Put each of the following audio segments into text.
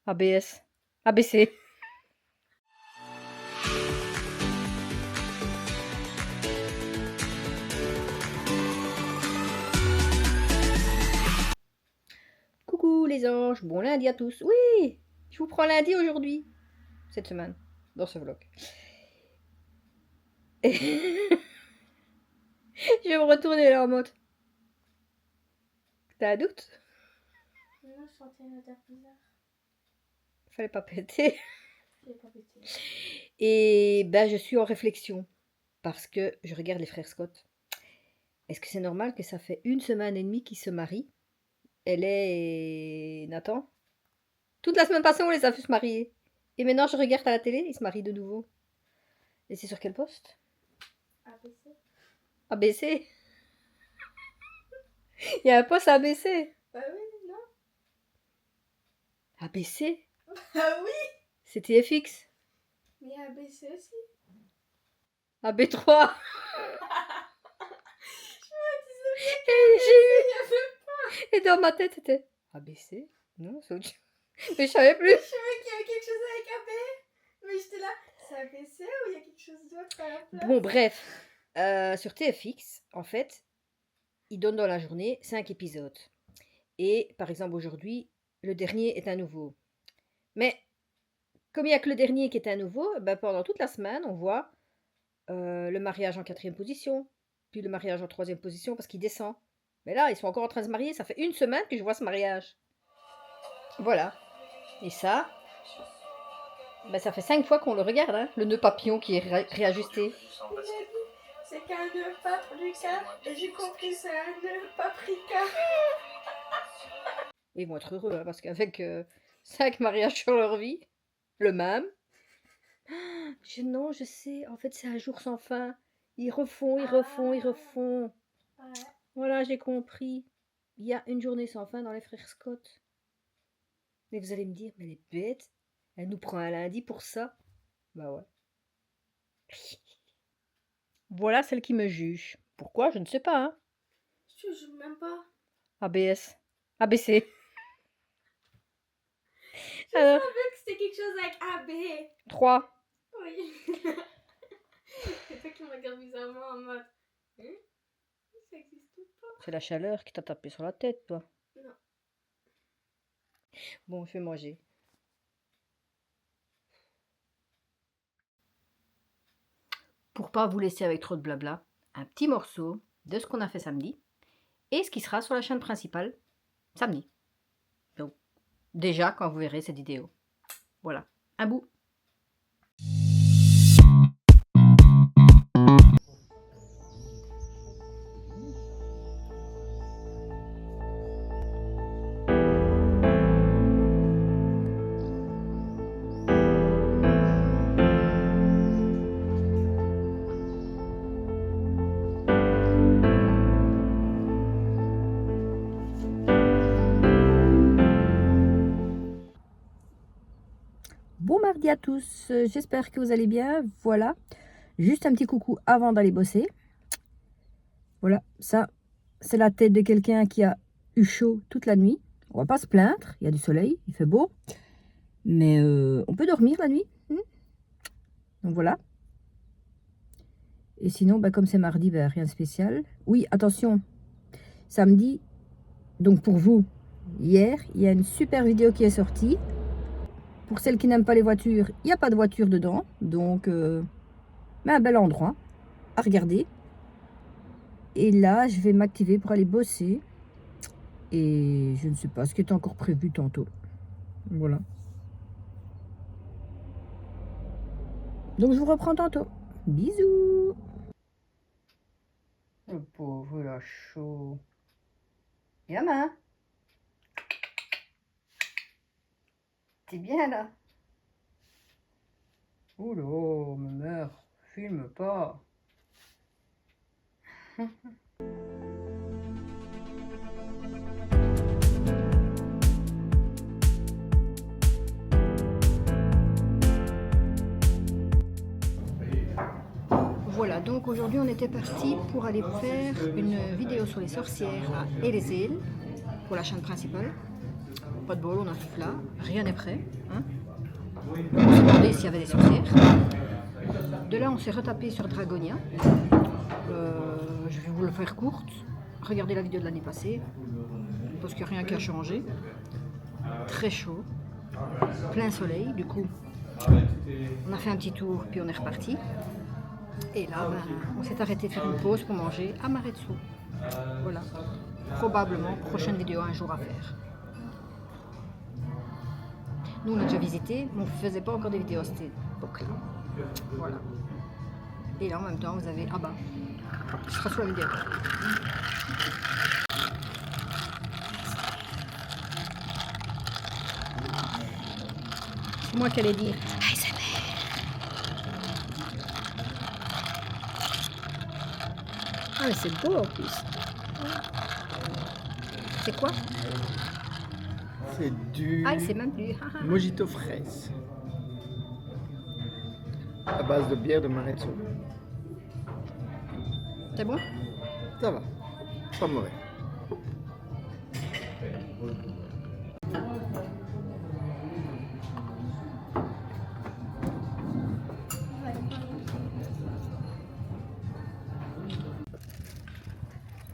ABS. ABC. Coucou les anges, bon lundi à tous. Oui, je vous prends lundi aujourd'hui, cette semaine, dans ce vlog. Et je vais me retourner là en mode. T'as un doute? Non, je sentais une odeur bizarre. Fallait pas péter. J'ai pas pété. Et ben je suis en réflexion parce que je regarde les frères Scott. Est-ce que c'est normal que ça fait 1 semaine et demie qu'ils se marient? Elle et Nathan. Toute la semaine passée, on les a vu se marier. Et maintenant, je regarde à la télé, ils se marient de nouveau. Et c'est sur quel poste? ABC. ABC. Il y a un poste ABC. Bah oui, non. ABC? Ah oui. C'est TFX. Mais ABC aussi. AB3. Je Et j'ai il y avait... eu. Et dans ma tête, c'était ABC? Non, c'est autre chose. Mais je savais plus. Je savais qu'il y avait quelque chose avec AB. Mais j'étais là, c'est ABC ou il y a quelque chose d'autre à la place? Bon, bref. Sur TFX, en fait, ils donnent dans la journée 5 épisodes. Et par exemple, aujourd'hui, le dernier est un nouveau. Mais comme il n'y a que le dernier qui est un nouveau, ben, pendant toute la semaine, on voit le mariage en 4e position, puis le mariage en 3e position parce qu'il descend. Mais là, ils sont encore en train de se marier. Ça fait 1 semaine que je vois ce mariage. Voilà. Et ça, ben, ça fait 5 fois qu'on le regarde, hein, le nœud papillon qui est réajusté. C'est qu'un nœud paprika. Et j'ai compris, c'est un nœud paprika. Ils vont être heureux, hein, parce qu'avec 5 mariages sur leur vie, le même. Non, je sais, en fait, c'est un jour sans fin. Ils refont, ils refont, ils refont. Ouais. Voilà, j'ai compris. Il y a une journée sans fin dans les frères Scott. Mais vous allez me dire, mais elle est bête. Elle nous prend un lundi pour ça. Bah ouais. Voilà celle qui me juge. Pourquoi? Je ne sais pas, hein. Je te jure même pas. ABS. ABC. Je Alors, savais que c'était quelque chose avec AB. 3. Oui. C'est toi qui me regarde bizarrement en mode. Hein? Ça existe pas. C'est la chaleur qui t'a tapé sur la tête, toi. Non. Bon, je vais manger. Pour pas vous laisser avec trop de blabla, un petit morceau de ce qu'on a fait samedi et ce qui sera sur la chaîne principale samedi. Donc, déjà quand vous verrez cette vidéo. Voilà, un bout. Bon mardi à tous, j'espère que vous allez bien. Voilà, juste un petit coucou avant d'aller bosser. Voilà, ça, c'est la tête de quelqu'un qui a eu chaud toute la nuit. On va pas se plaindre, il y a du soleil, il fait beau. Mais on peut dormir la nuit. Donc voilà. Et sinon, bah, comme c'est mardi, bah, rien de spécial. Oui, attention, samedi, donc pour vous, hier, il y a une super vidéo qui est sortie. Pour celles qui n'aiment pas les voitures, il n'y a pas de voiture dedans. Donc, mais un bel endroit à regarder. Et là, je vais m'activer pour aller bosser. Et je ne sais pas ce qui est encore prévu tantôt. Voilà. Donc, je vous reprends tantôt. Bisous. Le pauvre, il a chaud. Gamin. T'es bien là? Oula, ma mère, filme pas. Voilà, donc aujourd'hui on était parti pour aller faire une vidéo sur les sorcières à Elezeel pour la chaîne principale. Pas de bol, on arrive là, rien n'est prêt. Hein. On s'est demandé s'il y avait des sorcières. De là, on s'est retapé sur Dragonia. Je vais vous le faire courte. Regardez la vidéo de l'année passée, parce qu'il n'y a rien qui a changé. Très chaud, plein soleil, du coup, on a fait un petit tour, puis on est reparti. Et là, on s'est arrêté de faire une pause pour manger à Maretsu. Voilà, probablement prochaine vidéo un jour à faire. Nous, on a déjà visité, mais on ne faisait pas encore des vidéos à cette époque-là. Voilà. Et là, en même temps, vous avez... Ah bah, je serai sur la vidéo. C'est moi qui allais dire ASMR. Ah, mais c'est beau en plus. C'est quoi? C'est du Ah, c'est même plus. mojito fraise à base de bière de Maretsu. C'est bon? Ça va, pas mauvais.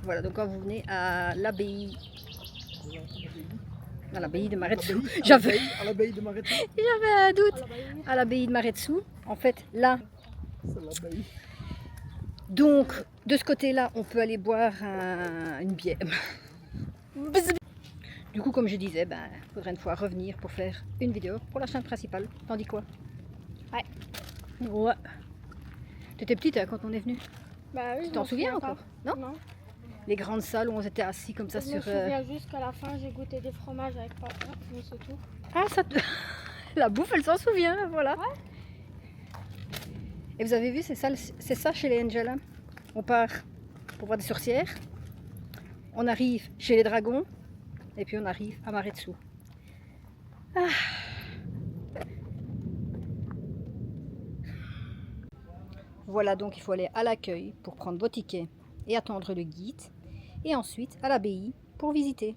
Voilà, donc quand vous venez à l'abbaye de Maretsu, j'avais À l'abbaye de Maretsu. un doute, à l'abbaye de Maretsu, en fait là, C'est l'abbaye. donc de ce côté-là, on peut aller boire une bière. Du coup, comme je disais, il faudrait une fois revenir pour faire une vidéo pour la chaîne principale. T'en dis quoi? Ouais. Ouais. T'étais petite hein, quand on est venu. Bah oui, Tu je t'en m'en souviens pas. encore? Non? Non. Les grandes salles où on était assis comme ça Je sur... me souviens juste qu'à la fin, j'ai goûté des fromages avec papa, mais c'est tout. Ah, ça te... La bouffe, elle s'en souvient, voilà. Et vous avez vu, c'est ça chez les Angels. Hein. On part pour voir des sorcières, on arrive chez les dragons, et puis on arrive à Maretsu. Ah. Voilà, donc il faut aller à l'accueil pour prendre vos tickets et attendre le guide, et ensuite à l'abbaye pour visiter.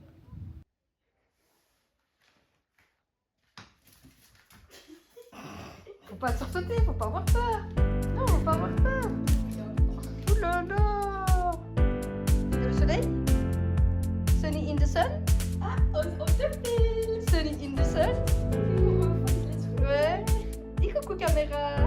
Faut pas sursauter, faut pas avoir peur. Non, faut pas avoir peur. Ouh là là. Le soleil? Sunny in the sun? Ah, on te file. Sunny in the sun? Ouais. Dis coucou caméra.